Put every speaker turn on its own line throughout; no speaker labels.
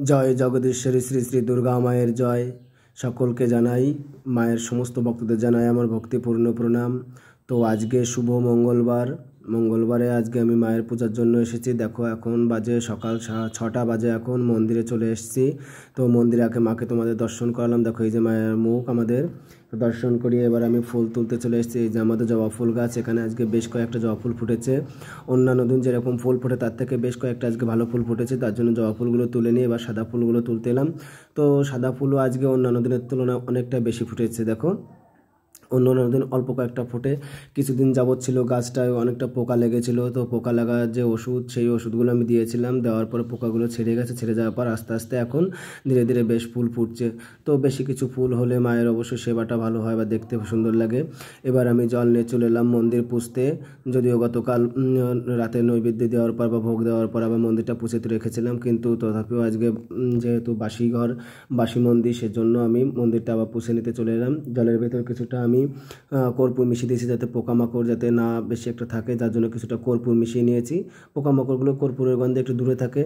জয় জগদীশ্বরী শ্রী শ্রী দুর্গা মায়ের জয়। সকলকে জানাই, মায়ের সমস্ত ভক্তদের জানাই আমার ভক্তিপূর্ণ প্রণাম। তো আজকে শুভ মঙ্গলবারে আজকে আমি মায়ের পূজার জন্য এসেছি। দেখো এখন বাজে সকাল 6টা বাজে, এখন মন্দিরে চলে এসেছি। তো মন্দিরে মাকে তোমাদের দর্শন করালাম। দেখো এই যে মায়ের মুখ আমাদের দর্শন করিয়ে এবার আমি ফুল তুলতে চলে এসেছি। এই যে আমাদের জবা ফুল গাছ, এখানে আজকে বেশ কয়েকটা জবা ফুল ফুটেছে। অন্যান্য দিন যেরকম ফুল ফোটে তার থেকে বেশ কয়েকটা আজকে ভালো ফুল ফুটেছে, তার জন্য জবা ফুলগুলো তুলে নিয়ে এবার সাদা ফুলগুলো তুলতে এলাম। তো সাদা ফুলও আজকে অন্যান্য দিনের তুলনায় অনেকটা বেশি ফুটেছে। দেখো অন্য দিন অল্প কয়েকটা ফোটে। কিছুদিন যাবৎ ছিল গাছটায় অনেকটা পোকা লেগেছিল, তো পোকা লাগার যে ওষুধ, সেই ওষুধগুলো আমি দিয়েছিলাম। দেওয়ার পরে পোকাগুলো ছেড়ে গেছে। ছেড়ে যাওয়ার পর আস্তে আস্তে এখন ধীরে ধীরে বেশ ফুল ফুটছে। তো বেশি কিছু ফুল হলে মায়ের অবশ্যই সেবাটা ভালো হয় বা দেখতে সুন্দর লাগে। এবার আমি জল নিয়ে চলে এলাম মন্দির পুছতে। যদিও গতকাল রাতে নৈবেদ্য দেওয়ার পর বা ভোগ দেওয়ার পর আবার মন্দিরটা পুছে তো রেখেছিলাম, কিন্তু তথাপিও আজকে যেহেতু বাসি মন্দির, সেজন্য আমি মন্দিরটা আবার পুছে নিতে চলে এলাম। জলের ভেতর কিছুটা আমি কর্পূর মিশিয়ে দিয়েছি, যাতে পোকামাকড় যাতে না বেশি একটা থাকে, যার জন্য কিছুটা কর্পূর মিশিয়ে নিয়েছি। পোকামাকড়গুলো কর্পূরের গন্ধে একটু দূরে থাকে।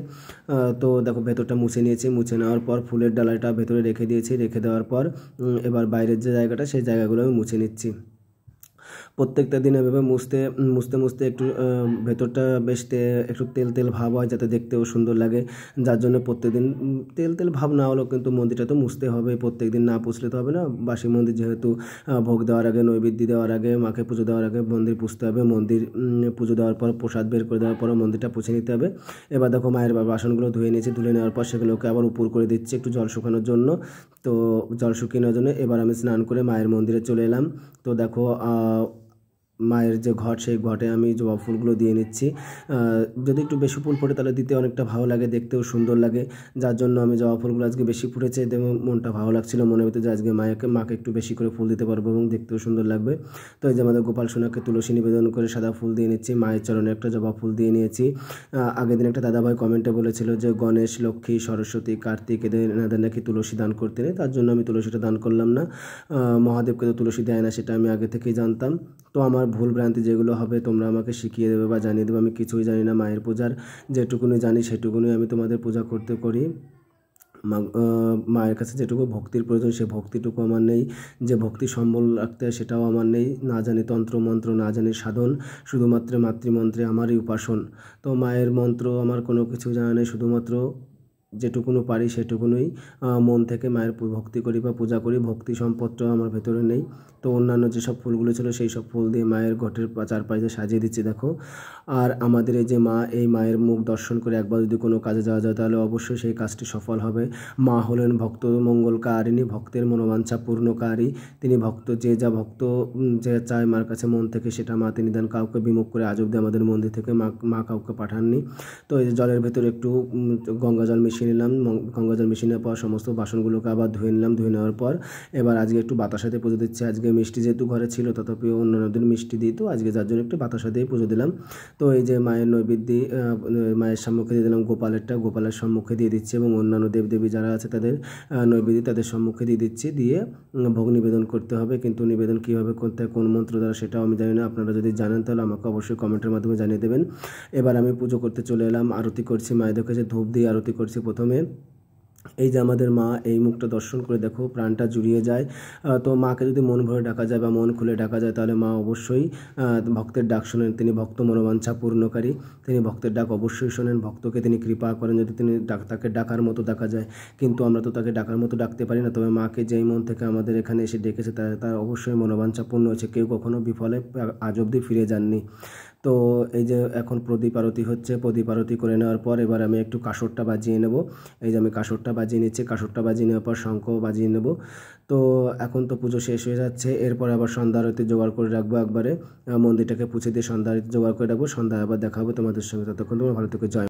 তো দেখো ভেতরটা মুছে নিয়েছি। মুছে নেওয়ার পর ফুলের ডালাটা ভেতরে রেখে দিয়েছি। রেখে দেওয়ার পর এবার বাইরের যে জায়গাটা, সেই জায়গাগুলো আমি মুছে নিচ্ছি। প্রত্যেকটা দিন এভাবে মুছতে একটু ভেতরটা বেশ একটু তেল ভাব হয়, যাতে দেখতেও সুন্দর লাগে। যার জন্য প্রত্যেকদিন তেল ভাব না হলেও কিন্তু মন্দিরটা তো মুছতে হবে। প্রত্যেকদিন না পুছলে তো হবে না। বাসি মন্দির যেহেতু, ভোগ দেওয়ার আগে, নৈবেদ্য দেওয়ার আগে, মাকে পুজো দেওয়ার আগে মন্দির পুছতে হবে। মন্দির পুজো দেওয়ার পর প্রসাদ বের করে দেওয়ার পর মন্দিরটা পুছে নিতে হবে। এবার দেখো মায়ের বাসনগুলো ধুয়ে নিয়েছি। ধুয়ে নেওয়ার পর সেগুলোকে আবার উপর করে দিচ্ছি একটু জল শুকানোর জন্য। তো জল শুকিয়ে নেওয়ার জন্য এবার আমি স্নান করে মায়ের মন্দিরে চলে এলাম। তো দেখো মায়ের যে ঘট, সেই ঘটে আমি জবা ফুলগুলো দিয়ে নিচ্ছি। যদি একটু বেশি ফুল ফোটে তাহলে দিতে অনেকটা ভালো লাগে, দেখতেও সুন্দর লাগে। যার জন্য আমি জবা ফুলগুলো আজকে বেশি ফুটেছে, এবং মনটা ভালো লাগছিল মনের ভিতরে যে আজকে মাকে একটু বেশি করে ফুল দিতে পারবো এবং দেখতেও সুন্দর লাগবে। তো এই যে আমাদের গোপাল সোনাকে তুলসী নিবেদন করে সাদা ফুল দিয়ে নিচ্ছি। মায়ের চরণে একটা জবা ফুল দিয়ে নিয়েছি। আগের দিন একটা দাদাভাই কমেন্টে বলেছিল যে গণেশ, লক্ষ্মী, সরস্বতী, কার্তিক এদের নাকি তুলসী দান করতে নেই, তার জন্য আমি তুলসীটা দান করলাম না। মহাদেবকে তো তুলসী দেয় না, সেটা আমি আগে থেকেই জানতাম। তো আমার ভুল ভ্রান্তি যেগুলো হবে তোমরা আমাকে শিখিয়ে দেবে বা জানিয়ে দেবে। আমি কিছুই জানি না মায়ের পূজার, যেটুকুনি জানি সেটুকুনি আমি তোমাদের পূজা করি। মায়ের কাছে যেটুকু ভক্তির প্রয়োজন, সে ভক্তিটুকু আমার নেই। যে ভক্তি সম্বল রাখতে হয় সেটাও আমার নেই। না জানি তন্ত্র মন্ত্র, না জানি সাধন, শুধুমাত্র মাতৃমন্ত্রে আমারই উপাসন। তো মায়ের মন্ত্র আমার কোনো কিছু জানা নেই, শুধুমাত্র যেটুকুনো পারি সেটুকুনই মন থেকে মায়ের ভক্তি করি বা পূজা করি। ভক্তি সম্পদটাও আমার ভেতরে নেই। তো অন্যান্য যেসব ফুলগুলো ছিল সেই সব ফুল দিয়ে মায়ের ঘটের চারপাশে সাজিয়ে দিচ্ছি দেখো। আর আমাদের এই যে মা, এই মায়ের মুখ দর্শন করে একবার যদি কোনো কাজে যাওয়া যায় তাহলে অবশ্যই সেই কাজটি সফল হবে। মা হলেন ভক্ত মঙ্গলকারিণী, ভক্তের মনোবাঞ্ছা পূর্ণকারী। তিনি ভক্ত, যে যে চায় মার কাছে মন থেকে সেটা মা তিনি দেন। কাউকে বিমুখ করে আজ অব্দি আমাদের মন্দির থেকে মা কাউকে পাঠাননি। তো এই জলের ভেতরে একটু গঙ্গা জল মিশিয়ে নিলাম। গঙ্গা জল মিশিয়ে নেওয়ার পর সমস্ত বাসনগুলোকে আবার ধুয়ে নিলাম। ধুয়ে নেওয়ার পর এবার আজকে একটু বাতাসাতে পুজো দিচ্ছি। আজকে মিষ্টি যেহেতু ঘরে ছিল, তথাপিও অন্যান্য দিন মিষ্টি দিই, তো আজকে যার জন্য একটু বাতাসাতেই পুজো দিলাম। তো এই যে মায়ের নৈবেদ্য মায়ের সম্মুখে দিয়ে দিলাম। গোপালের সম্মুখে দিয়ে দিচ্ছি, এবং অন্যান্য দেবদেবী যারা আছে তাদের নৈবেদ্য তাদের সম্মুখে দিয়ে দিচ্ছি। দিয়ে ভোগ নিবেদন করতে হবে, কিন্তু নিবেদন কীভাবে করতে হয়, কোন মন্ত্র দ্বারা, সেটাও আমি জানি না। আপনারা যদি জানেন তাহলে আমাকে অবশ্যই কমেন্টের মাধ্যমে জানিয়ে দেবেন। এবার আমি পুজো করতে চলে এলাম। আরতি করছি, মায়েদের কাছে ধূপ দিয়ে আরতি করছি প্রথমে। এই যে আমাদের মা, এই মুখটা দর্শন করে দেখো প্রাণটা জুড়িয়ে যায়। তো মাকে যদি মন ভরে ডাকা যায় বা মন খুলে ডাকা যায় তাহলে মা অবশ্যই ভক্তের ডাক শোনেন। তিনি ভক্ত মনোবাঞ্ছা পূর্ণকারী, তিনি ভক্তের ডাক অবশ্যই শোনেন। ভক্তকে তিনি কৃপা করেন যদি তিনি তাকে ডাকার মতো ডাকা যায়, কিন্তু আমরা তো তাকে ডাকার মতো ডাকতে পারি না। তবে মাকে যেই মন থেকে আমাদের এখানে এসে ডেকেছে তার অবশ্যই মনোবাঞ্ছা পূর্ণ হয়েছে। কেউ কখনো বিফলে আজ অবধি ফিরে যাননি। তো এই যে এখন প্রদীপ আরতি হচ্ছে। প্রদীপ আরতি করে নেওয়ার পর এবার আমি একটু কাসরটা বাজিয়ে নেব। এই যে আমি কাসরটা বাজিয়ে নিচ্ছি। কাসরটা বাজিয়ে নেওয়ার পর শঙ্খ বাজিয়ে নেব। তো এখন তো পুজো শেষ হয়ে যাচ্ছে। এরপর আবার সন্ধ্যা আরতি জোগাড় করে রাখবো। একবারে মন্দিরটাকে পুছে দিয়ে সন্ধ্যা আরতি জোগাড় করে রাখবো। সন্ধ্যায় আবার দেখা হবে তোমাদের সঙ্গে। ততক্ষণ তোমরা ভালো থেকো। জয়।